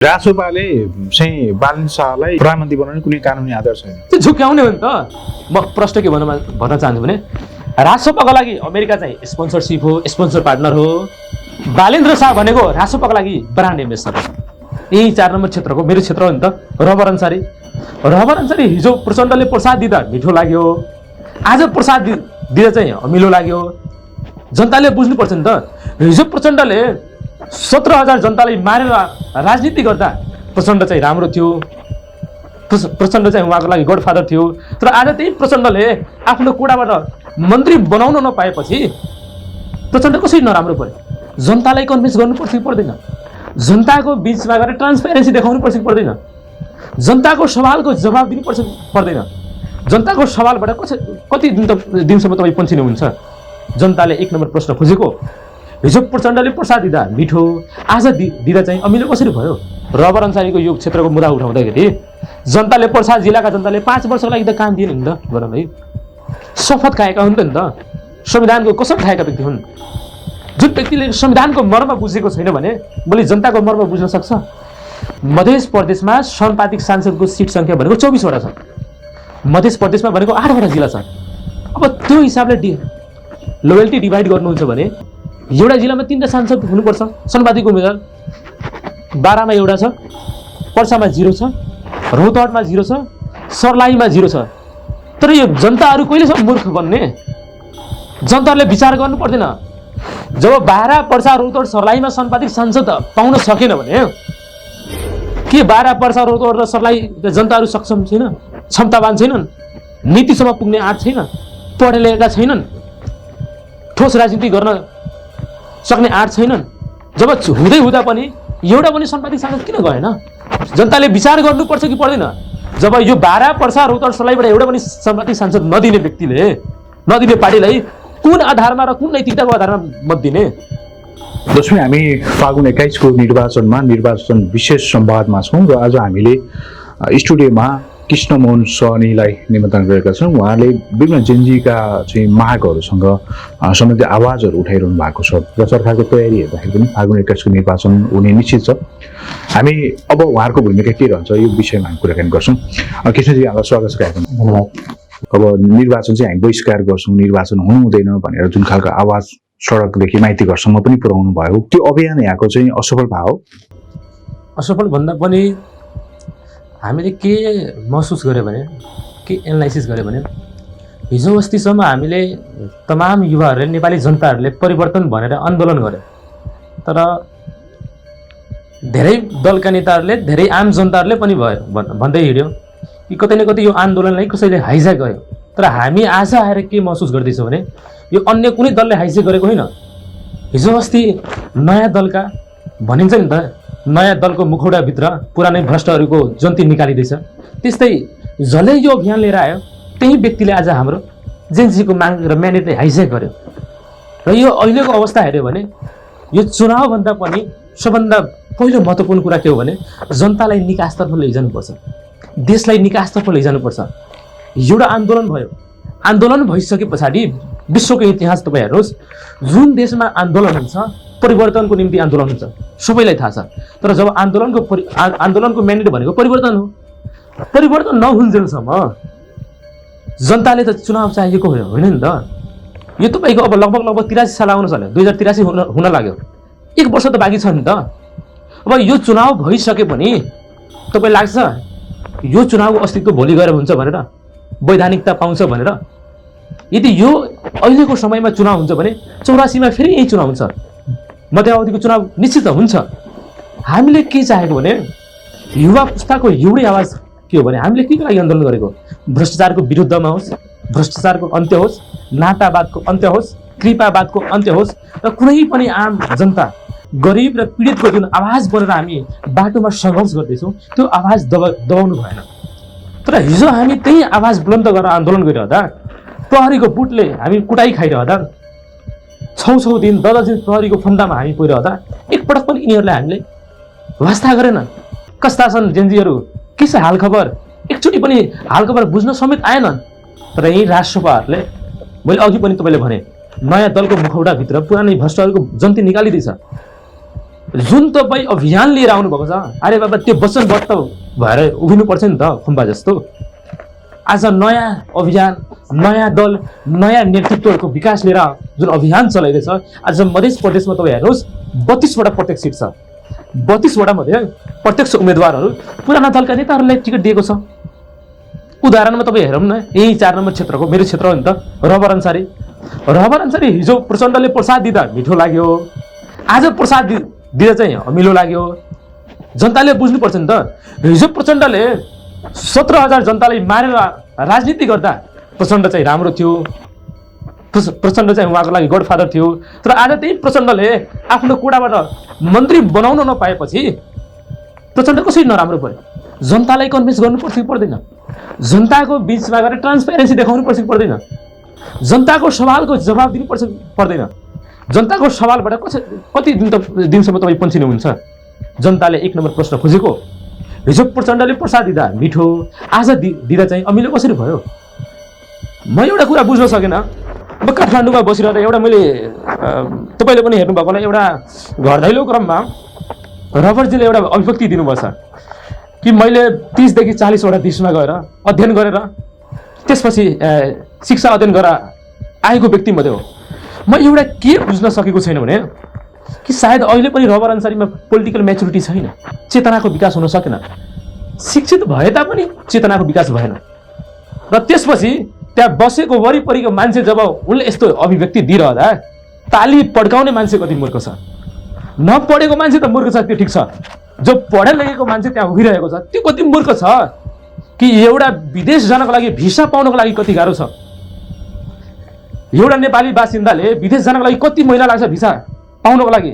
रासोपाले चाहिँ बालन शाहलाई प्रधानमन्त्री बनाउने कुनै कानुनी आधार छैन। त्यो झुक्याउने हो नि त। म प्रश्न के भन्न चाहन्छु भने रासोपाको लागि अमेरिका चाहिँ स्पोन्सरसिप हो, स्पोन्सर पार्टनर हो। बालेन्द्र शाह भनेको रासोपाको लागि ब्रान्ड एम्बेसडर हो। यही 4 नम्बर क्षेत्रको मेरो क्षेत्र हो नि त। रबर अन्सारी हिजो प्रचण्डले प्रसाद दिँदा मिठो लाग्यो, आज प्रसाद दिँदा चाहिँ अमिलो लाग्यो। जनताले बुझ्नुपर्छ नि त। हिजो प्रचण्डले 17,000 जनतालाई मारेर राजनीति गर्दा प्रचण्ड चाहिँ राम्रो थियो, प्रचण्ड चाहिँ उहाँको लागि गडफादर थियो। तर आज त्यही प्रचण्डले आफ्नो कुराबाट मन्त्री बनाउन नपाएपछि प्रचण्ड कसरी नराम्रो पर्यो? जनतालाई कन्भिन्स गर्नुपर्छ कि पर्दैन? जनताको बिचमा गएर ट्रान्सपेरेन्सी देखाउनु पर्छ कि पर्दैन? जनताको सवालको जवाब दिनुपर्छ पर्दैन? जनताको सवालबाट कति दिनसम्म तपाईँ पन्छिनुहुन्छ? जनताले 1 नम्बर प्रश्न खोजेको। हिजो प्रचण्डले प्रसाद दिँदा मिठो, आज दिँदा चाहिँ अमिलो कसरी भयो? रबर अन्सारीको यो क्षेत्रको मुद्दा उठाउँदाखेरि जनताले प्रसाद जिल्लाका जनताले 5 वर्षको लागि त काम दिएन नि त। भन भाइ, शपथ खाएका हुन् त नि त। संविधानको कसम खाएका व्यक्ति हुन्। जुन व्यक्तिले संविधानको मर्म बुझेको छैन भने भोलि जनताको मर्म बुझ्न सक्छ? मध्य प्रदेशमा समानुपातिक सांसदको सिट सङ्ख्या भनेको 24 वटा छ। मध्य प्रदेशमा भनेको 8 वटा जिल्ला छ। अब त्यो हिसाबले लोयल्टी डिभाइड गर्नुहुन्छ भने एउटा जिल्लामा 3टा सांसद हुनुपर्छ। समानुपातिक उम्मेदवार 12मा एउटा छ, पर्सामा 0 छ, रौतहटमा 0 छ, सर्लाहीमा 0 छ। तर यो जनताहरू कहिलेसम्म मूर्ख बन्ने? जनताहरूले विचार गर्नु पर्दैन। जब 12 पर्सा रौतहट सर्लाहीमा समानुपातिक सांसद पाउन सकेन भने के 12 पर्सा रौतहट र सर्लाही जनताहरू सक्षम छैन, क्षमतावान छैनन्, नीतिसम्म पुग्ने आँट छैन, पढे लेखेका छैनन्, ठोस राजनीति गर्न सक्ने आँट छैनन्? जब हुँदा पनि एउटा पनि समानुपातिक सांसद किन गएन? जनताले विचार गर्नुपर्छ कि पर्दैन? जब यो 12 पर्सा रौतहट सर्लाहीबाट एउटा पनि समानुपातिक सांसद नदिने व्यक्तिले, नदिने पार्टीलाई कुन आधारमा र कुन नैतिकताको आधारमा मत दिने? जसमा हामी फागुन 21 को निर्वाचन विशेष संवादमा छौँ र आज हामीले स्टुडियोमा कृष्णमोहन सहनीलाई निमन्त्रण गरेका छौँ। उहाँले विभिन्न जेनजीका चाहिँ मागहरूसँग सम्बन्धित आवाजहरू उठाइरहनु भएको छ र सरकारको तयारी हेर्दाखेरि पनि फागुन 21 को निर्वाचन हुने निश्चित छ। हामी अब उहाँहरूको भूमिका के रहन्छ यो विषयमा हामी कुराकानी गर्छौँ। कृष्णजी, यहाँलाई स्वागत छ कार्यक्रममा। धन्यवाद। अब निर्वाचन चाहिँ हामी बहिष्कार गर्छौँ, निर्वाचन हुनु हुँदैन भनेर जुन खालको आवाज सडकदेखि माइती घरसम्म पनि पुर्याउनु भयो, त्यो अभियान यहाँको चाहिँ असफल भयो? असफल भन्दा पनि हामीले के महसुस गर्यो भने, के एनालाइसिस गर्यो भने हिजो अस्तिसम्म हामीले तमाम युवाहरूले, नेपाली जनताहरूले परिवर्तन भनेर आन्दोलन गर्यो। तर धेरै दलका नेताहरूले, धेरै आम जनताहरूले पनि भयो भन्दै हिँड्यो कि कतै न कतै यो आन्दोलनलाई कसैले हाइज्याक गर्यो। तर हामी आज आएर के महसुस गर्दैछौँ भने यो अन्य कुनै दलले हाइज्याक गरेको होइन। हिजो अस्ति नयाँ दलका भनिन्छ नि त, नयाँ दलको मुखौडाभित्र पुरानै भ्रष्टहरूको जन्ती निकालिँदैछ। त्यस्तै जसले यो अभियान लिएर आयो त्यही व्यक्तिले आज हाम्रो जेनजीको माग र म्यान्डेटले हाइज्याक गर्यो। र यो अहिलेको अवस्था हेऱ्यो भने यो चुनावभन्दा पनि सबभन्दा पहिलो महत्त्वपूर्ण कुरा के हो भने जनतालाई निकासतर्फ लैजानुपर्छ, देशलाई निकासतर्फ लैजानुपर्छ। एउटा आन्दोलन भयो, आन्दोलन भइसके पछाडि विश्वको इतिहास तपाईँ हेर्नुहोस्, जुन देशमा आन्दोलन हुन्छ परिवर्तनको निम्ति आन्दोलन हुन्छ, सबैलाई थाहा छ। तर जब आन्दोलनको म्यान्डेट भनेको परिवर्तन हो, परिवर्तन नहुन्जेलसम्म जनताले त चुनाव चाहिएको होइन नि त। यो तपाईँको अब लगभग 83 साल आउन सक्यो, 2083 हुन लाग्यो, 1 वर्ष त बाँकी छ नि त। अब यो चुनाव भइसके पनि तपाईँ लाग्छ यो चुनावको अस्तित्व भोलि गएर हुन्छ भनेर, वैधानिकता पाउँछ भनेर? यदि यो अहिलेको समयमा चुनाव हुन्छ भने 84मा फेरि यही चुनाव हुन्छ, मध्यावधिको चुनाव निश्चित हुन्छ। हामीले के चाहेको भने युवा पुस्ताको एउटै आवाज के हो भने हामीले के लागि आन्दोलन गरेको? भ्रष्टाचारको विरुद्धमा होस्, भ्रष्टाचारको अन्त्य होस्, नातावादको अन्त्य होस्, कृपावादको अन्त्य होस्, र कुनै पनि आम जनता, गरिब र पीडितको जुन आवाज बनेर हामी बाटोमा सङ्घर्ष गर्दैछौँ त्यो आवाज दबाउनु भएन। तर हिजो हामी त्यही आवाज बुलन्द गरेर आन्दोलन गरिरहँदा प्रहरीको बुटले हामी कुटाइ खाइरहँदा 6 दिन 10 दिन प्रहरीको फन्दामा हामी परिरहँदा एकपटक पनि यिनीहरूले हामीले वास्ता गरेन। कस्ता छन् जेनजीहरू, के छ हालखबर, एकचोटि पनि हालखबर बुझ्न समेत आएनन्। तर यही राष्ट्रपाहरूले, मैले अघि पनि तपाईँले भने, नयाँ दलको मुखौडाभित्र पुरानै भ्रष्टहरूको जन्ती निकालिदिन्छ। जुन तपाईँ अभियान लिएर आउनुभएको छ, अरे बाबा त्यो वचनबद्ध भएर उभिनुपर्छ नि त खुम्बा जस्तो। आज नयाँ अभियान, नयाँ दल, नयाँ नेतृत्वहरूको विकास लिएर जुन अभियान चलाइरहेछ, आज मध्य प्रदेशमा तपाईँ हेर्नुहोस् 32वटा प्रत्यक्ष सिट छ। 32वटा मध्ये प्रत्यक्ष उम्मेदवारहरू पुराना दलका नेताहरूलाई टिकट दिएको छ। उदाहरणमा तपाईँ हेरौँ न, यही 4 नम्बर क्षेत्रको मेरो क्षेत्र हो नि त, रबर अन्सारी। रबर अन्सारी हिजो प्रचण्डले प्रसाद दिँदा मिठो लाग्यो, आज प्रसाद दिँदा चाहिँ अमिलो लाग्यो। जनताले बुझ्नुपर्छ नि त, हिजो प्रचण्डले 17,000 जनतालाई मारेर राजनीति गर्दा प्रचण्ड चाहिँ राम्रो थियो, प्रचण्ड चाहिँ उहाँको लागि गडफादर थियो। तर आज त्यही प्रचण्डले आफ्नो कुराबाट मन्त्री बनाउन नपाएपछि प्रचण्ड कसरी नराम्रो पर्यो? जनतालाई कन्भिन्स गर्नुपर्छ कि पर्दैन? जनताको बिचमा गएर ट्रान्सपेरेन्सी देखाउनु पर्छ कि पर्दैन? जनताको सवालको जवाब दिनुपर्छ कि पर्दैन? जनताको सवालबाट कति दिनसम्म तपाईँ पन्छिनुहुन्छ? जनताले 1 नम्बर प्रश्न खोजेको। हिजो प्रचण्डले प्रसाद दिँदा मिठो, आज दिँदा चाहिँ अमिलो कसरी भयो? म एउटा कुरा बुझ्न सकेन। म काठमाडौँमा बसिरहँदा एउटा मैले तपाईँले पनि हेर्नुभएको होला, एउटा घर दैलो क्रममा रबरजीले एउटा अभिव्यक्ति दिनुपर्छ कि मैले 30 देखि 40 वटा देशमा गएर अध्ययन गरेर त्यसपछि शिक्षा अध्ययन गरेर आएको व्यक्ति मध्ये हो। म एउटा के बुझ्न सकेको छैन भने कि सायद अहिले पनि रबर अन्सारीमा पोलिटिकल म्याचुरिटी छैन, चेतनाको विकास हुन सकेन। शिक्षित भए तापनि चेतनाको विकास भएन। र त्यसपछि त्यहाँ बसेको वरिपरिको मान्छे जब उनले यस्तो अभिव्यक्ति दिइरहँदा ताली पड्काउने मान्छे कति मूर्ख छ। नपढेको मान्छे त मूर्ख छ, त्यो ठिक छ। जो पढे लेखेको मान्छे त्यहाँ उभिरहेको छ त्यो कति मूर्ख छ कि एउटा विदेश जानको लागि भिसा पाउनको लागि कति गाह्रो छ। एउटा नेपाली बासिन्दाले विदेश जानको लागि कति महिना लाग्छ भिसा पाउनको लागि।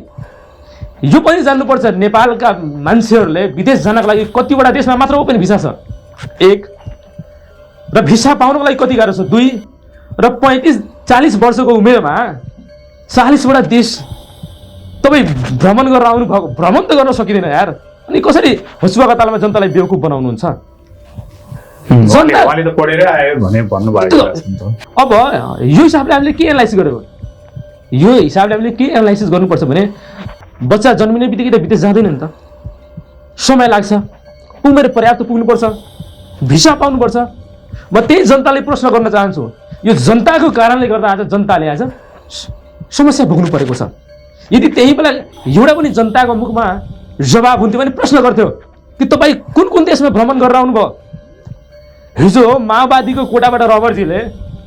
यो पनि जान्नुपर्छ, नेपालका मान्छेहरूले विदेश जानको लागि कतिवटा देशमा मात्र ओपन भिसा छ 1, र भिसा पाउनको लागि कति गाह्रो छ 2, र 35-40 वर्षको उमेरमा 40 वटा देश तपाईँ भ्रमण गरेर आउनु भएको। भ्रमण त गर्न सकिँदैन यार। अनि कसरी होसुवाका तालमा जनतालाई बेवकुफ बनाउनुहुन्छ? उहाँले त पढेर आयो भने भन्नुभएको छ। अब यो हिसाबले हामीले के एनालाइसिस गर्यो? यो हिसाबले हामीले के एनालाइसिस गर्नुपर्छ भने बच्चा जन्मिने बित्तिकै त विदेश जाँदैन नि त, समय लाग्छ, उमेर पर्याप्त पुग्नुपर्छ, भिसा पाउनुपर्छ। म त्यही जनताले प्रश्न गर्न चाहन्छु, यो जनताको कारणले गर्दा आज जनताले आज समस्या भोग्नु परेको छ। यदि त्यही बेला एउटा पनि जनताको मुखमा जवाब हुन्थ्यो भने प्रश्न गर्थ्यो कि तपाईँ कुन कुन देशमा भ्रमण गरेर आउनुभयो? हिजो माओवादीको कोटाबाट रबरजीले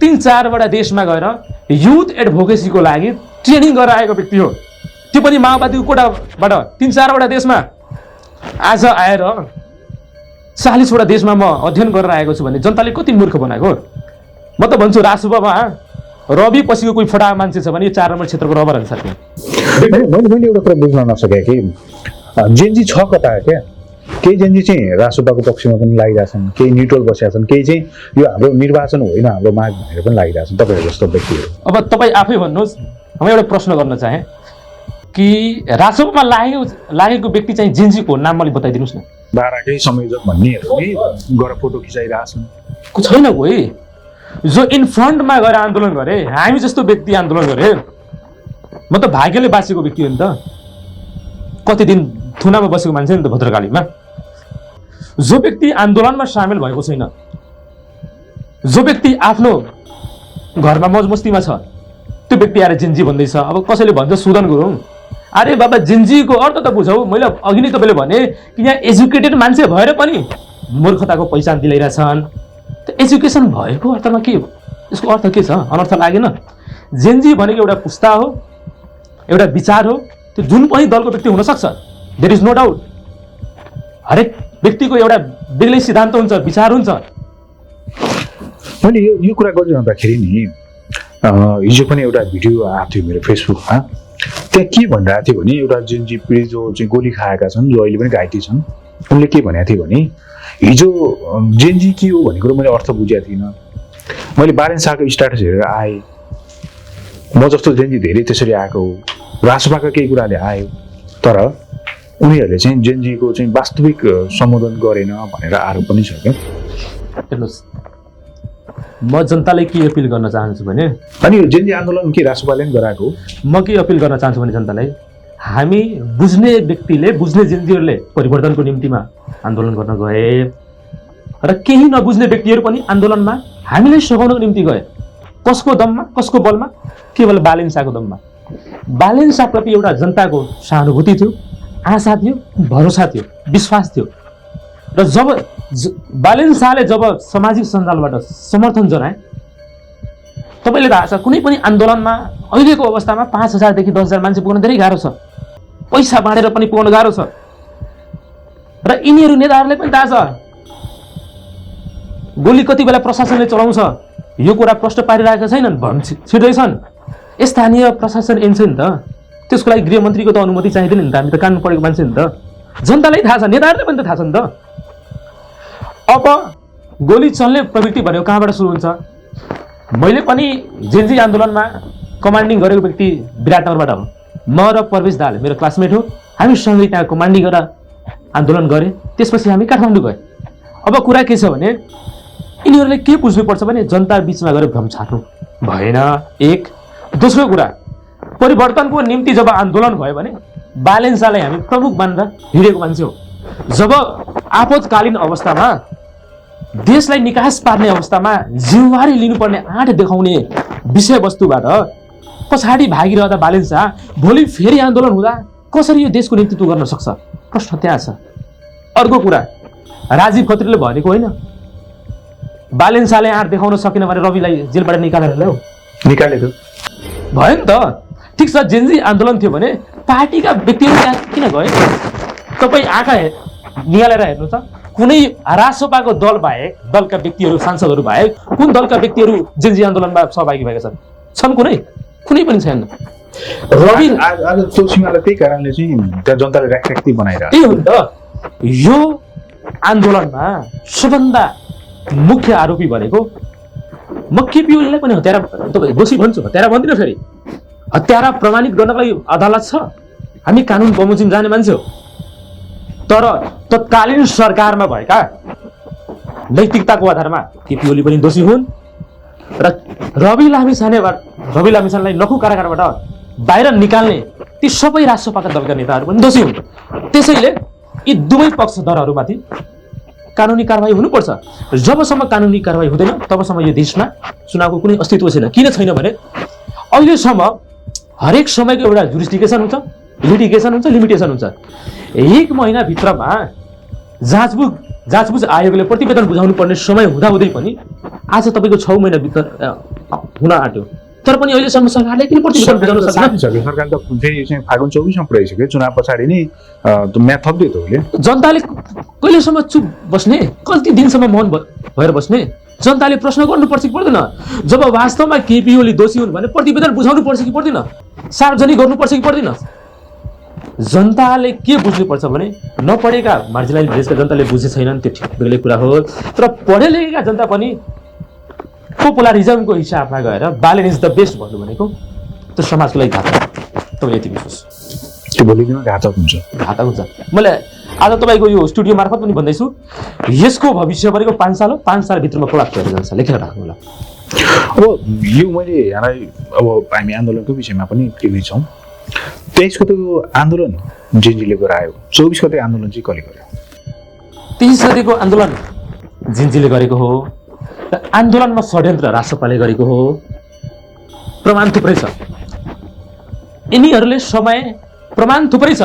3-4 वटा देशमा गएर युथ एडभोकेसीको लागि ट्रेनिङ गरेर आएको व्यक्ति हो। त्यो पनि माओवादीको कोटाबाट 3-4 वटा देशमा आज आएर 40 वटा देशमा म अध्ययन गरेर आएको छु भने जनताले कति मूर्ख बनाएको? म त भन्छु राजसभामा रवि पछिको कोही फटा मान्छे छ भने यो 4 नम्बर क्षेत्रको रबर अन्सार थियो। मैले एउटा कुरा बुझ्न नसकेँ कि जेन्जी छ कता क्या? केही जेन्जी चाहिँ राजसभाको पक्षमा पनि लागिरहेछन्, केही न्युट्रल बसेका छन्, केही चाहिँ यो हाम्रो निर्वाचन होइन हाम्रो माग भनेर पनि लागिरहेछन्। तपाईँहरू जस्तो व्यक्तिहरू। अब तपाईँ आफै भन्नुहोस्, म एउटा प्रश्न गर्न चाहेँ कि राजसभामा लागेको व्यक्ति चाहिँ जेन्जीको नाम मैले बताइदिनुहोस् न। बाह्रकै संयोजक भन्नेहरू नि गएर फोटो खिचाइरहेछन्। छैन कोही जो इन फ्रन्टमा गएर आन्दोलन गरे, हामी जस्तो व्यक्ति आन्दोलन गरे। म त भाग्यले बाँचेको व्यक्ति हो नि त, कति दिन थुनामा बसेको मान्छे नि त भद्रकालीमा। जो व्यक्ति आन्दोलनमा सामेल भएको छैन, जो व्यक्ति आफ्नो घरमा मौज मस्तीमा छ, त्यो व्यक्ति आएर जेन्जी भन्दैछ। अब कसैले भन्छ सुदन गुरुङ, अरे बाबा जेन्जीको अर्थ त बुझौ। मैले अघि नै तपाईँले भने कि यहाँ एजुकेटेड मान्छे भएर पनि मूर्खताको पहिचान दिलाइरहेछन्। त एजुकेसन भएको अर्थमा के हो? यसको अर्थ के छ? अनर्थ लागेन? जेन्जी भनेको एउटा पुस्ता हो, एउटा विचार हो। त्यो जुन पनि दलको व्यक्ति हुनसक्छ, देयर इज नो डाउट। हरेक व्यक्तिको एउटा बेग्लै सिद्धान्त हुन्छ, विचार हुन्छ। मैले यो कुरा गरिरहँदाखेरि नि हिजो पनि एउटा भिडियो आएको थियो मेरो फेसबुकमा। त्यहाँ के भनिरहेको थियो भने एउटा जेन्जी पिँढी जो चाहिँ गोली खाएका छन्, जो अहिले पनि घाइते छन्, उनले के भनेको थियो भने हिजो जेन्जी के हो भन्ने कुरो मैले अर्थ बुझेको थिइनँ। मैले बारेन शाहको स्ट्याटस हेरेर आएँ, म जस्तो जेन्जी धेरै त्यसरी आएको हो, राजसभाका केही कुराले आयो, तर उनीहरूले चाहिँ जेन्जीको चाहिँ वास्तविक सम्बोधन गरेन भनेर आरोप पनि छ क्या। हेर्नुहोस्, म जनतालाई के अपिल गर्न चाहन्छु भने, अनि यो जेन्जी आन्दोलन के राजसभाले पनि गराएको हो? म के अपिल गर्न चाहन्छु भने जनतालाई, हामी बुझ्ने व्यक्तिले बुझ्ने जेनजीहरूले परिवर्तनको निम्तिमा आन्दोलन गर्न गए र केही नबुझ्ने व्यक्तिहरू पनि आन्दोलनमा हामीलाई सघाउनको निम्ति गए। कसको दममा, कसको बलमा? केवल बालेन शाहको दममा। बालेन शाहप्रति एउटा जनताको सहानुभूति थियो, आशा थियो, भरोसा थियो, विश्वास थियो। र जब बालेन शाहले जब सामाजिक सञ्जालबाट समर्थन जनाए, तपाईँले थाहा छ कुनै पनि आन्दोलनमा अहिलेको अवस्थामा 5,000 देखि 10,000 मान्छे पुग्न धेरै गाह्रो छ, पैसा बाँडेर पनि पुग्न गाह्रो छ। र यिनीहरू नेताहरूले पनि थाहा छ गोली कति बेला प्रशासनले चलाउँछ, यो कुरा प्रश्न पारिरहेका छैनन्, छिर्दैछन्। स्थानीय प्रशासन एन्छ नि त, त्यसको लागि गृहमन्त्रीको त अनुमति चाहिँदैन नि त, हामी त कानुन पढेको मान्छे नि त, जनतालाई थाहा छ, नेताहरूले पनि त थाहा छ नि त। अब गोली चल्ने प्रवृत्ति भनेको कहाँबाट सुरु हुन्छ? मैले पनि जेनजी आन्दोलनमा कमान्डिङ गरेको व्यक्ति विराटनगरबाट हो। म र प्रवेश दाल मेरो क्लासमेट हो, हामी सँगै त्यहाँ कमान्डिङ गरेर आन्दोलन गरे। त्यसपछि हामी काठमाडौँ गए। अब कुरा के छ भने यिनीहरूले के बुझ्नुपर्छ भने जनता बिचमा गएर भ्रम छाड्नु भएन। एक दोस्रो कुरा, परिवर्तनको निम्ति जब आन्दोलन भयो भने बालेन शाहलाई हामी प्रमुख मानेर हिँडेको मान्छे हो। जब आपतकालीन अवस्थामा देशलाई निकास पार्ने अवस्थामा जिम्मेवारी लिनुपर्ने आँट देखाउने विषयवस्तुबाट पछाडि भागिरहँदा बालेन शाह भोलि फेरि आन्दोलन हुँदा कसरी यो देशको नेतृत्व गर्न सक्छ? प्रश्न त्यहाँ छ। अर्को कुरा, राजीव खत्रीले भनेको होइन बालेन शाहले आँट देखाउन सकेन भने रविलाई जेलबाट निकालेर ल्याऊ, निकालेको भयो नि त। ठिक छ, जेनजी आन्दोलन थियो भने पार्टीका व्यक्तिहरू त्यहाँ किन गए? तपाईँ आँखा निहालेर हेर्नु त, कुनै रासोपाको दल बाहेक, दलका व्यक्तिहरू, सांसदहरू बाहेक कुन दलका व्यक्तिहरू जेनजी आन्दोलनमा सहभागी भएका छन्? कुनै पनि छैन। रवि आज चौसीमालाई त्यही कारणले चाहिँ त्यहाँ जनताले राखराख्ती बनाइरहेको त्यही हो नि त। यो आन्दोलनमा सबभन्दा मुख्य आरोपी भनेको म केपी ओलीलाई पनि हत्यारा, तपाईँ दोषी भन्छु, हत्यारा भन्दिनँ। फेरि हत्यारा प्रमाणित गर्नको लागि अदालत छ, हामी कानुन बमोजिम जाने मान्छे हो। तर तत्कालीन सरकारमा भएका नैतिकताको आधारमा केपी ओली पनि दोषी हुन् र रवि लामिछानेलाई नखु कारागारबाट बाहिर निकाल्ने ती सबै राष्ट्रपाका दलका नेताहरू पनि दोषी हुन्। त्यसैले यी दुवै पक्षधरहरूमाथि कानुनी कारवाही हुनुपर्छ। जबसम्म कानुनी कारवाही हुँदैन तबसम्म यो देशमा चुनावको कुनै अस्तित्व छैन। किन छैन भने अहिलेसम्म हरेक समयको एउटा जुरिस्डिकेसन हुन्छ, लिटिगेसन हुन्छ, लिमिटेसन हुन्छ। 1 महिनाभित्रमा जाँचबुझ आयोगले प्रतिवेदन बुझाउनु पर्ने समय हुँदाहुँदै पनि आज तपाईँको 6 महिनाभित्र हुन आँट्यो, तर पनि अहिलेसम्म सरकारले किन प्रतिवेदन बुझाउन सकेन? सरकार त फेरि चाहिँ फागुन 24मा पुऱ्याइसक्यो, चुनाव पछाडि नै म्याथ थप्दियो त उसले। जनताले कहिलेसम्म चुप बस्ने, कति दिनसम्म मौन भएर बस्ने? जनताले प्रश्न गर्नुपर्छ कि पर्दैन? जब वास्तवमा केपी ओली दोषी हुन् भने प्रतिवेदन बुझाउनु पर्छ कि पर्दैन? सार्वजनिक गर्नुपर्छ कि पर्दैन? जनताले के बुझ्नुपर्छ भने नपढेका मार्जिनलाइज देशका जनताले बुझे छैनन्, त्यो ठिक बेग्लै कुरा हो। तर पढे लेखेका जनता पनि पोपुलरिजमको हिसाबमा गएर बालेन इज द बेस्ट भन्नु भनेको त्यो समाजको लागि घातक। तपाईँ यति बुझ्नुहोस्, त्यो भोलि दिनमा घातक हुन्छ। मैले आज तपाईँको यो स्टुडियो मार्फत पनि भन्दैछु, यसको भविष्य भनेको 5 साल हो। 5 सालभित्रमा कोलाप्स भएर जान्छ, लेखेर राख्नु होला। अब यो मैले यहाँलाई अब हामी आन्दोलनको विषयमा पनि टिभी छौँ। 23 गते आन्दोलन जिन्जीले गरायो, 24 गते आन्दोलन चाहिँ कसले गर्यो? 23 गतेको आन्दोलन जिन्जीले गरेको हो र आन्दोलनमा षड्यन्त्र राष्ट्रपाले गरेको हो। प्रमाण थुप्रै छ, यिनीहरूले समय प्रमाण थुप्रै छ।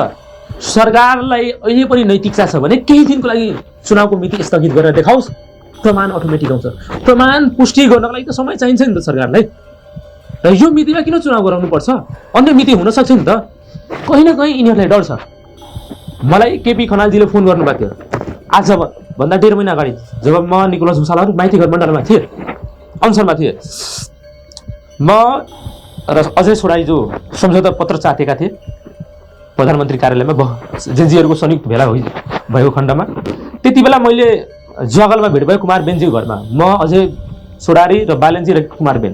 सरकारलाई अहिले पनि नैतिकता छ भने केही दिनको लागि चुनावको मिति स्थगित गरेर देखाओस्, प्रमाण अटोमेटिक आउँछ। प्रमाण पुष्टि गर्नको लागि त समय चाहिन्छ नि त सरकारलाई। र यो मितिमा किन चुनाव गराउनु पर्छ? अन्य मिति हुन सक्छ नि त। कहीँ न कहीँ यिनीहरूलाई डर छ। मलाई केपी खनालजीले फोन गर्नुभएको थियो आज भन्दा 1.5 महिना अगाडि, जब म निकोलस भुसालहरू माइती घर मण्डलमा थिएँ, अनसनमा थिएँ। म र अजय सोडाई जो सम्झौता पत्र चाटेका थिए प्रधानमन्त्री कार्यालयमा जेनजीहरूको संयुक्त भेला भएको खण्डमा, त्यति बेला मैले जगलमा भेट भयो कुमार बेनजीको घरमा। म अजय सोडारी र बालेनजी र कुमार बेन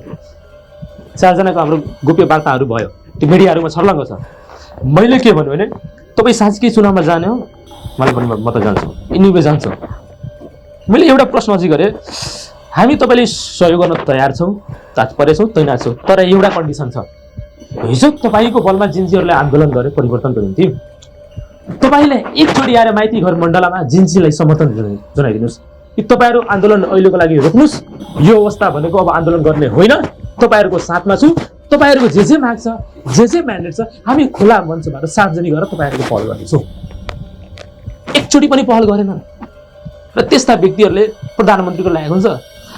4 जनाको हाम्रो गोप्य वार्ताहरू भयो, त्यो मिडियाहरूमा छर्लङ्ग छ। मैले के भन्नु भने तपाईँ साँच्चै चुनावमा जाने हो? मलाई पनि म त जान्छु, यिनीहरू जान्छ। मैले एउटा प्रश्न अझै गरेँ, हामी तपाईँले सहयोग गर्न तयार छौँ, तात्पर्य छौँ, तैनात छौँ, तर एउटा कन्डिसन छ। हिजो तपाईँको बलमा जिन्सीहरूले आन्दोलन गरे परिवर्तनको निम्ति तपाईँले एकचोटि आएर माइती घर मण्डलामा जिन्सीलाई समर्थन जनाइदिनुहोस् कि तपाईँहरू आन्दोलन अहिलेको लागि रोक्नुहोस्, यो अवस्था भनेको अब आन्दोलन गर्ने होइन, तपाईँहरूको साथमा छु, तपाईँहरूको जे माग छ, जे म्यान्डेट छ, हामी खुला मञ्चबाट सार्वजनिक गरेर तपाईँहरूको पहल गर्नेछौँ। एकचोटि पनि पहल गरेन र त्यस्ता व्यक्तिहरूले प्रधानमन्त्रीको लागेको हुन्छ।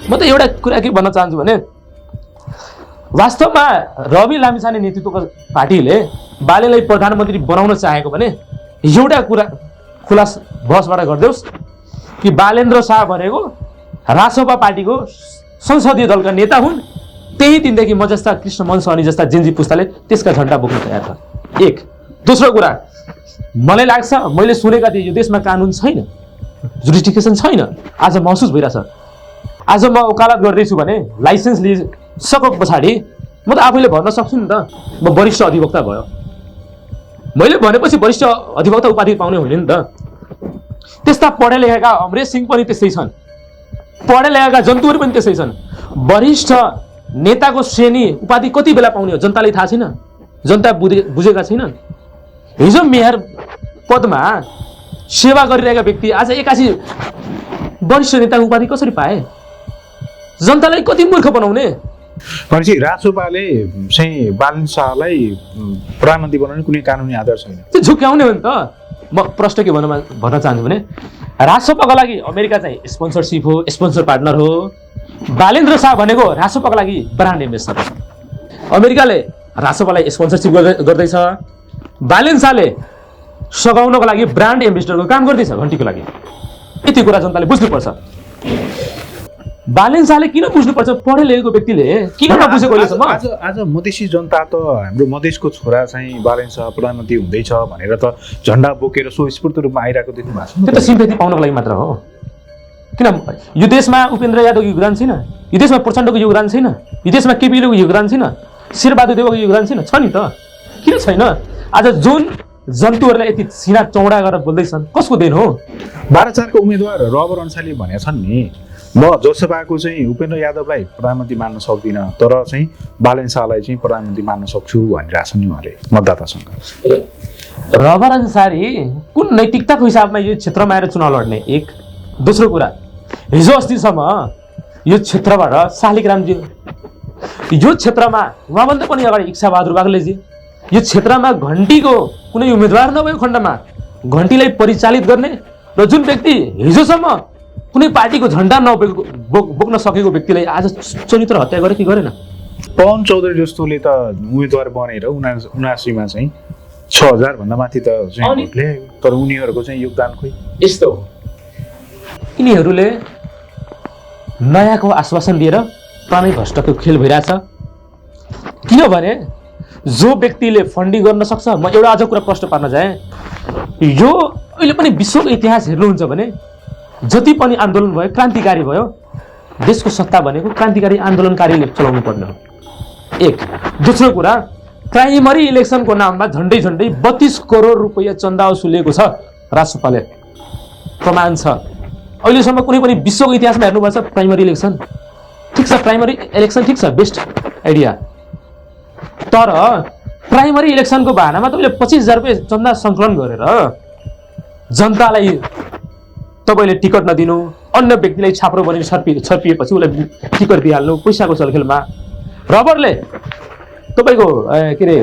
म त एउटा कुरा के भन्न चाहन्छु भने वास्तवमा रवि लामिछाने नेतृत्वको पार्टीले बालेलाई प्रधानमन्त्री बनाउन चाहेको भने एउटा कुरा खुला बहसबाट गरिदेओस् कि बालेन्द्र शाह भनेको रासपा पार्टीको संसदीय दलका नेता हुन्। त्यही दिनदेखि म जस्ता कृष्णमोहन सहनी जस्ता जेन्जी पुस्ताले त्यसका झन्डा बोक्न तयार छ। एक दोस्रो कुरा, मलाई लाग्छ मैले सुनेका थिएँ यो देशमा कानुन छैन, जुरिस्डिक्सन छैन। आज महसुस भइरहेछ। आज म वकालत गर्दैछु भने लाइसेन्स लिइसके पछाडि म त आफैले भन्न सक्छु नि त म वरिष्ठ अधिवक्ता भयो। मैले भनेपछि वरिष्ठ अधिवक्ता उपाधि पाउने होइन नि त। त्यस्ता पढे लेखेका अमरेश सिंह पनि त्यस्तै छन्, पढे लेखेका जन्तुहरू पनि त्यस्तै छन्। वरिष्ठ नेताको श्रेणी उपाधि कति बेला पाउने हो जनताले थाहा छैन, जनता बुझेका छैनन्। हिजो मेयर पदमा सेवा गरिरहेका व्यक्ति आज एक्कासी वरिष्ठ नेताको उपाधि कसरी पाए? जनतालाई कति मूर्ख बनाउने? भनेपछि रासोपाले चाहिँ बालेन्द्र शाहलाई प्रधानमन्त्री बनाउने कुनै कानुनी आधार छैन। त्यो झुक्याउने हो नि त। म प्रश्न के भन्न चाहन्छु भने रासोपाको लागि अमेरिका चाहिँ स्पोन्सरसिप हो, स्पोन्सर पार्टनर हो। बालेन्द्र शाह भनेको रासोपाको लागि ब्रान्ड एम्बेसडर हो। अमेरिकाले रासोपालाई स्पोन्सरसिप गर्दैछ, बालेन्द्र शाहले सघाउनको लागि ब्रान्ड एम्बेसडरको काम गर्दैछ घन्टीको लागि। यति कुरा जनताले बुझ्नुपर्छ। बालेन्द्र शाहले किन बुझ्नुपर्छ? पढे लेखेको व्यक्तिले किन नबुझेको अहिलेसम्म? आज मधेसी जनता त हाम्रो मधेसको छोरा चाहिँ बालेन्द्र शाह प्रधानमन्त्री हुँदैछ भनेर त झन्डा बोकेर स्वस्फूर्त रूपमा आइरहेको देख्नु भएको छ। त्यो त सिम्पेथी पाउनको लागि मात्र हो। किन यो देशमा उपेन्द्र यादवको योगदान छैन? यो देशमा प्रचण्डको योगदान छैन? यो देशमा केपीको योगदान छैन? शेरबहादुर देवको योगदान छैन? छ नि त। किन छैन? आज जुन जन्तुहरूलाई यति सिना चौडा गरेर बोल्दैछन् कसको देन हो? 12-4 उम्मेदवार रबर अन्साले भनेका छन् नि, म जोसपाको चाहिँ उपेन्द्र यादवलाई प्रधानमन्त्री मान्न सक्दिनँ तर चाहिँ बालेन्द्र शाहलाई चाहिँ प्रधानमन्त्री मान्न सक्छु भनिरहेको छन् नि उहाँले मतदातासँग। रबर अन्सारी कुन नैतिकताको हिसाबमा यो क्षेत्रमा आएर चुनाव लड्ने? एक। दोस्रो कुरा, हिजो अस्तिसम्म यो क्षेत्रबाट शालिग्रामजी, यो क्षेत्रमा उहाँभन्दा पनि अगाडि इच्छाबहादुर बाग्लेजी, यो क्षेत्रमा घन्टीको कुनै उम्मेदवार नभएको खण्डमा घन्टीलाई परिचालित गर्ने र जुन व्यक्ति हिजोसम्म कुनै पार्टीको झन्डा बोक्न सकेको व्यक्तिलाई आज चरित्र हत्या गरे कि गरेन? पवन चौधरी जस्तोले त उम्मेदवार बनेर 79 मा चाहिँ 6000 भन्दा माथि त चाहिँ भोटले, तर उनीहरूको चाहिँ योगदान खोइ यस्तो हो। यिनीहरूले नयाँको आश्वासन दिएर प्राणै भ्रष्टको खेल भइरहेछ। किनभने जो व्यक्तिले फन्डिङ गर्न सक्छ, म एउटा अझ कुरा प्रश्न पार्न चाहे, यो अहिले पनि विश्वको इतिहास हेर्नुहुन्छ भने जति पनि आन्दोलन भयो क्रान्तिकारी भयो, देशको सत्ता भनेको क्रान्तिकारी आन्दोलनकारीले चलाउनु पर्ने हो। एक। दोस्रो कुरा, प्राइमरी इलेक्सनको नाममा झन्डै 32 करोड रुपैयाँ चन्दा वसुलिएको छ राजसपाले, प्रमाण छ। अहिलेसम्म कुनै पनि विश्वको इतिहासमा हेर्नुपर्छ प्राइमरी इलेक्सन ठिक छ, प्राइमरी इलेक्सन ठिक छ, बेस्ट आइडिया। तर प्राइमरी इलेक्सनको बहानामा तपाईँले 25,000 रुपियाँ चन्दा सङ्कलन गरेर जनतालाई तपाईँले टिकट नदिनु, अन्य व्यक्तिलाई छाप्रो बनेर छर्पिएपछि उसलाई टिकट दिइहाल्नु पैसाको चलखेलमा। रबरले तपाईँको के अरे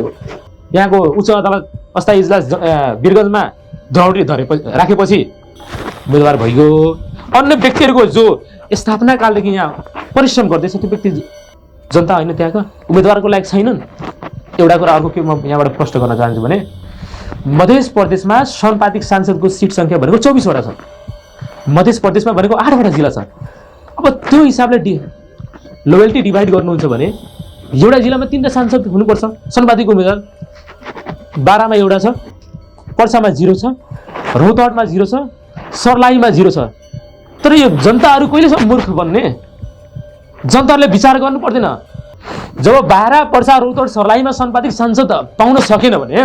यहाँको उच्च अदालत अस्थायी इजलास वीरगञ्जमा दौडी राखेपछि उम्मेदवार भइगयो। अन्य व्यक्तिहरूको जो स्थापना कालदेखि यहाँ परिश्रम गर्दैछ त्यो व्यक्ति जनता होइन, त्यहाँका उम्मेदवारको लायक छैनन्। एउटा कुरा अर्को के म यहाँबाट प्रश्न गर्न चाहन्छु भने मध्य प्रदेशमा समानुपातिक सांसदको सिट सङ्ख्या भनेको 24 वटा छ, मध्य प्रदेशमा भनेको 8 वटा जिल्ला छ। अब त्यो हिसाबले लोयल्टी डिभाइड गर्नुहुन्छ भने एउटा जिल्लामा 3टा सांसद हुनुपर्छ समानुपातिक उम्मेदवार। बारामा एउटा छ, पर्सामा 0 छ, रौतहटमा 0 छ, सर्लाहीमा 0 छ। तर यो जनताहरू कहिलेसम्म मूर्ख बन्ने? जनताहरूले विचार गर्नु पर्दैन। जब बारा, पर्सा, रौतहट, सर्लाहीमा समानुपातिक सांसद पाउन सकेन भने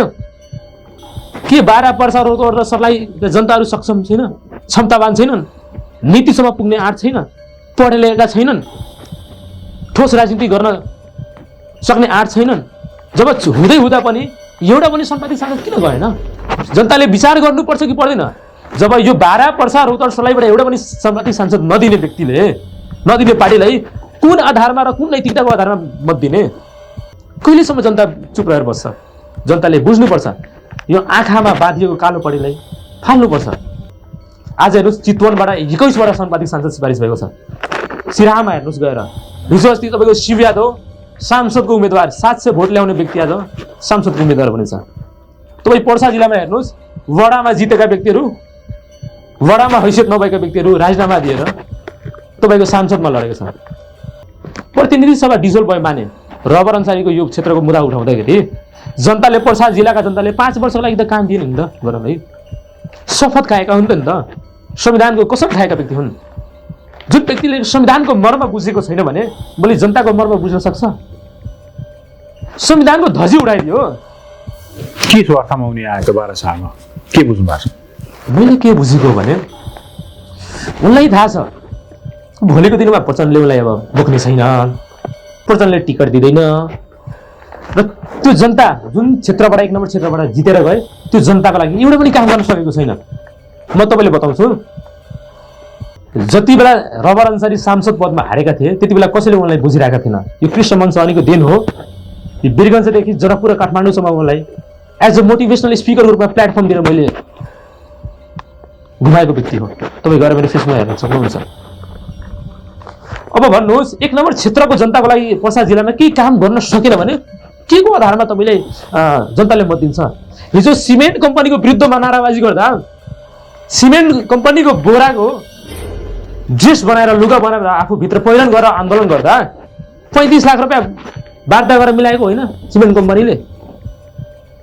के बारा, पर्सा, रौतहट र सर्लाही जनताहरू सक्षम छैन, क्षमतावान छैनन्, नीतिसम्म पुग्ने आँट छैन, पढे लेखेका छैनन्, ठोस राजनीति गर्न सक्ने आँट छैनन्? जब हुँदै हुँदा पनि एउटा पनि सम्पादित सांसद किन गएन? जनताले विचार गर्नुपर्छ कि पर्दैन? जब यो बारा पर्सा रौतहट सलाईबाट एउटा पनि सम्पादित सांसद नदिने व्यक्तिले, नदिने पार्टीलाई कुन आधारमा र कुन नैतिकताको आधारमा मत दिने? कहिलेसम्म जनता चुप रहेर बस्छ? जनताले बुझ्नुपर्छ, यो आँखामा बाँधिएको कालो पडीलाई फाल्नुपर्छ। आज हेर्नुहोस्, चितवनबाट 21वटा सम्पादित सांसद सिफारिस भएको छ। सिराहामा हेर्नुहोस् गएर, हिजो अस्ति तपाईँको शिव यादव सांसदको उम्मेदवार, 700 भोट ल्याउने व्यक्ति आज सांसदको उम्मेदवार बनेछ। तपाईँ पर्सा जिल्लामा हेर्नुहोस्, वडामा जितेका व्यक्तिहरू, वडामा हैसियत नभएका व्यक्तिहरू राजीनामा दिएर तपाईँको सांसदमा लडेको छ। प्रतिनिधि सभा डिजोल्भ भयो माने, रबर अन्सारीको यो क्षेत्रको मुद्दा उठाउँदाखेरि जनताले, पर्सा जिल्लाका जनताले 5 वर्षको लागि त काम दिएन नि त गरम है। शपथ खाएका हुन् त नि त, संविधानको कसम खाएका व्यक्ति हुन्। जुन व्यक्तिले संविधानको मर्म बुझेको छैन भने मैले जनताको मर्म बुझ्न सक्छ? संविधानको धजी उडाइदियो। के छ अर्थमा उनी आएको 12 सालमा के बुझ्नु भएको छ? मैले के बुझेको भने उनलाई थाहा छ भोलिको दिनमा प्रचण्डले उनलाई अब बोक्ने छैन, प्रचण्डले टिकट दिँदैन र त्यो जनता जुन क्षेत्रबाट 1 नम्बर क्षेत्रबाट जितेर गए त्यो जनताको लागि एउटा पनि काम गर्न सकेको छैन। म तपाईँले बताउँछु, जति बेला रबर अन्सारी सांसद पदमा हारेका थिए त्यति बेला कसैले उनलाई बुझिरहेका थिएन। यो कृष्ण मञ्च अनिको दिन हो। यो वीरगञ्जदेखि जनकपुर र काठमाडौँसम्म उनलाई एज अ मोटिभेसनल स्पिकरको रूपमा प्लेटफर्म दिएर मैले घुमाएको व्यक्ति हो। तपाईँ गएर मेरो फेसबुकमा हेर्न सक्नुहुन्छ। अब भन्नुहोस्, 1 नम्बर क्षेत्रको जनताको लागि पर्सा जिल्लामा केही काम गर्न सकेन भने के को आधारमा तपाईँले जनताले मत दिन्छ? हिजो सिमेन्ट कम्पनीको विरुद्धमा नाराबाजी गर्दा, सिमेन्ट कम्पनीको बोराको ड्रेस बनाएर, लुगा बनाएर आफूभित्र पहिरन गरेर आन्दोलन गर्दा 35 लाख रुपियाँ वार्ता गरेर मिलाएको होइन सिमेन्ट कम्पनीले?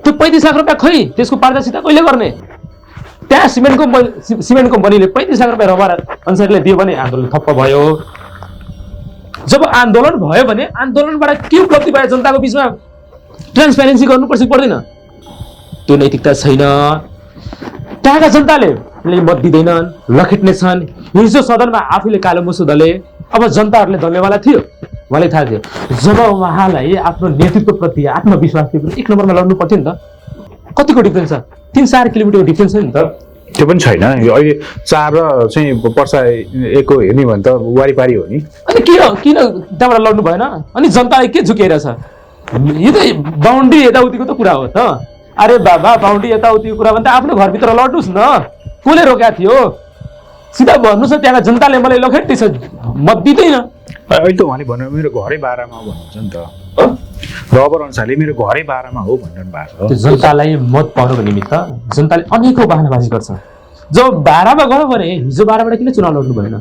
त्यो 35 लाख रुपियाँ खै त्यसको पारदर्शिता कहिले गर्ने? त्यहाँ सिमेन्ट कम्पनीले 35 लाख रुपियाँ रबर अन्सारीले दियो भने आन्दोलन ठप्प भयो। जब आन्दोलन भयो भने आन्दोलनबाट के उपलब्धि भयो? जनताको बिचमा ट्रान्सपेरेन्सी गर्नुपर्छ कि पर्दैन? त्यो नैतिकता छैन। त्यहाँका जनताले मत दिँदैनन्, लखेट्ने छन्। हिजो सदनमा आफूले कालो मुसो दले, अब जनताहरूले दल्नेवाला थियो, उहाँलाई थाहा थियो। जब उहाँलाई आफ्नो नेतृत्वप्रति आत्मविश्वास थियो भने 1 नम्बरमा लड्नु पर्थ्यो नि त। कतिको डिफ्रेन्स छ? 3-4 किलोमिटरको डिफ्रेन्स छ नि त। त्यो पनि छैन। अहिले 4 र चाहिँ पर्सा 1 को हेर्ने भने त वारिपारी हो नि। अनि किन त्यहाँबाट लड्नु भएन? अनि जनतालाई के झुकेर छ? यो त बााउन्ड्री यताउतिको त कुरा हो त। अरे बाबा, बााउन्ड्री यताउतिको कुरा भने त आफ्नो घरभित्र लड्नुहोस् न। कसले रोकेको थियो? सिधा भन्नुहोस् न। त्यहाँका जनताले मलाई लखेट्दैछ, मत दिँदैन। अहिले त उहाँले भन्नु मेरो घरै 12 मा हो भन्नुहुन्छ नि त। रबर अनुसारले मेरो घरै 12 मा हो भनिरहनु भएको छ। जनतालाई मत पाउनको निमित्त जनताले अनेकौं बहानाबाजी गर्छ। जब 12 मा गयो भने हिजो 12 बाट किन चुनाव लड्नु भएन?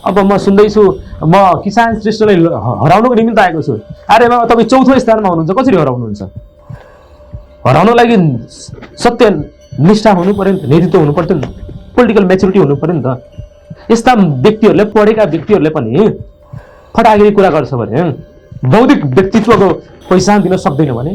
अब म सुन्दैछु, म किसान श्रेष्ठलाई हराउनको निमित्त आएको छु। अरे बाबा, तपाईँ 4थो स्थानमा हुनुहुन्छ, कसरी हराउनुहुन्छ? हराउनको लागि सत्य निष्ठा हुनु पर्यो नि त, नेतृत्व हुनु पर्यो नि, पोलिटिकल मेच्युरिटी हुनु पर्यो नि त। यस्ता व्यक्तिहरूले, पढेका व्यक्तिहरूले पनि फटाकिरी कुरा गर्छ भने, बौद्धिक व्यक्तित्वको पहिचान दिन सक्दैन भने